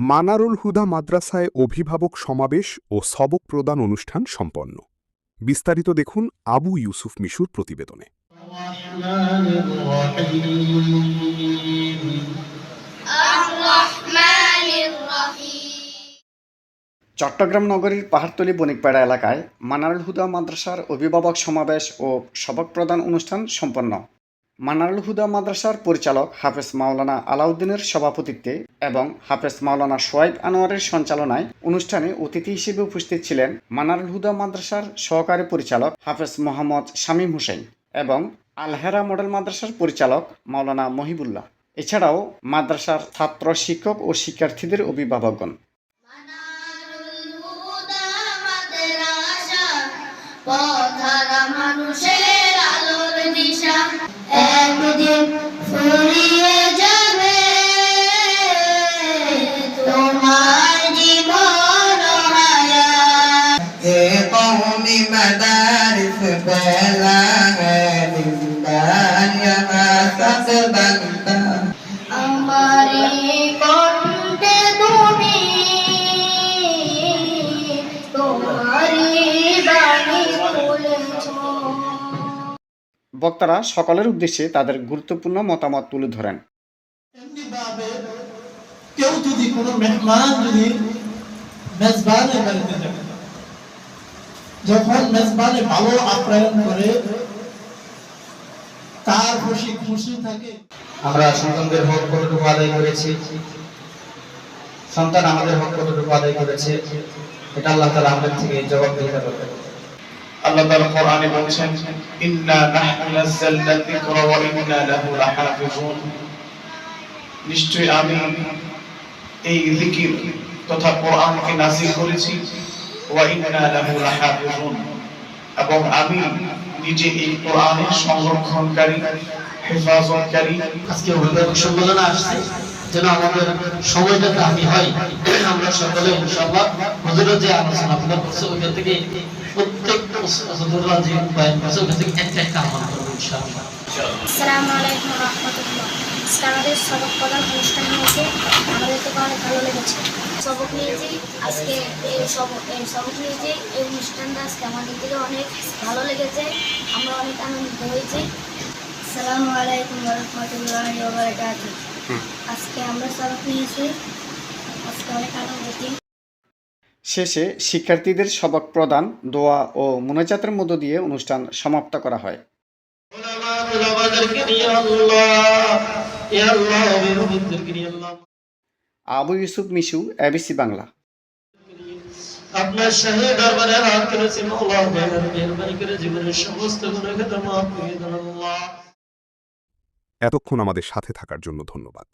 মানারুল হুদা মাদ্রাসায় অভিভাবক সমাবেশ ও সবক প্রদান অনুষ্ঠান সম্পন্ন। বিস্তারিত দেখুন আবু ইউসুফ মিশুর প্রতিবেদনে। চট্টগ্রাম নগরীর পাহাড়তলী বণিকপাড়া এলাকায় মানারুল হুদা মাদ্রাসার অভিভাবক সমাবেশ ও সবক প্রদান অনুষ্ঠান সম্পন্ন। মানারুল হুদা মাদ্রাসার পরিচালক হাফেজ মাওলানা আলাউদ্দিনের সভাপতিত্বে এবং হাফেজ মাওলানা সোয়াইব আনোয়ারের সঞ্চালনায় অনুষ্ঠানে অতিথি হিসেবে উপস্থিত ছিলেন মানারুল হুদা মাদ্রাসার সহকারী পরিচালক হাফেজ মোহাম্মদ শামীম হোসেন এবং আলহেরা মডেল মাদ্রাসার পরিচালক মাওলানা মহিবুল্লাহ। এছাড়াও মাদ্রাসার ছাত্র, শিক্ষক ও শিক্ষার্থীদের অভিভাবকগণ। পথহারা মানুষের আলোর দিশা একদিন ফুরিয়ে যাবে তোমার জীবন হায়াত এ কওমি মাদারিস পেলা है दिलदार यहाँ सकबंता আমারে কণ্ঠে তুমি তোমারি বাণী বলেছ। বক্তারা সকলের উদ্দেশ্যে তাদের গুরুত্বপূর্ণ মতামত তুলে ধরেন। এমনিভাবে কেউ যদি কোনো মেহমান যদি মেজবানের বাড়িতে যাবে, যখন মেজবানে ভালো আপ্যায়ন করে তার খুশি থাকে। আমরা সন্তানদের হক কতটুকু আদায় করেছি, সন্তান আমাদের হক কতটুকু আদায় করেছে, এটা আল্লাহ তাআলা আমাদের থেকে জবাব দিতে পারবে। আল্লাহ তাআলা কোরআনে বলেছেন, ইন্না নাহনু নাযালনা যিকরা ওয়া ইন্না লাহু লাহাফিজুন। নিশ্চয়ই আমি এই যিকির তথা কোরআনকে নাযিল করেছি, ওয়া ইন্না লাহু লাহাফিজুন, এবং আমি নিজে এই কোরআনের সংরক্ষণকারী, হেফাজতকারী। আজকে অভিভাবক সম্মেলনে আসছে যেন আমাদের সময়টা দামি হয়। আমরা সকলে ইনশাআল্লাহ হুজুরের যে আলোচনা আপনার করছে ওইখান থেকে প্রত্যেক হুজুররা যে বয়ান করছে ওইখান থেকে একটা আমল করবো ইনশাআল্লাহ। আসসালামু আলাইকুম ওয়া রাহমাতুল্লাহ। আজকে আমাদের সবক প্রদান অনুষ্ঠান হয়েছে, আমাদের তো অনেক ভালো লেগেছে। সবক নিয়েছি আজকে এই সবক নিয়েছি এই অনুষ্ঠানটা আজকে আমাদের থেকে অনেক ভালো লেগেছে, আমরা অনেক আনন্দিত হয়েছি। আসসালামু আলাইকুম ওয়া রাহমাতুল্লাহি ওয়া বারাকাতুহু। আজকে আমরা সবক নিয়েছি, আজকে অনেক আনন্দিত। শেষে শিক্ষার্থীদের সবক প্রদান, দোয়া ও মুনাজাতের মধ্য দিয়ে অনুষ্ঠান সমাপ্ত করা হয়। আবু ইউসুফ মিশু, এবিসি বাংলা। আপনার শাহী দরবারে হাত করেছি মাওলা, মেহেরবানি করে জীবনের সমস্ত গুনাহ খাতা মাফ করে দেন আল্লাহ। এতক্ষণ আমাদের সাথে থাকার জন্য ধন্যবাদ।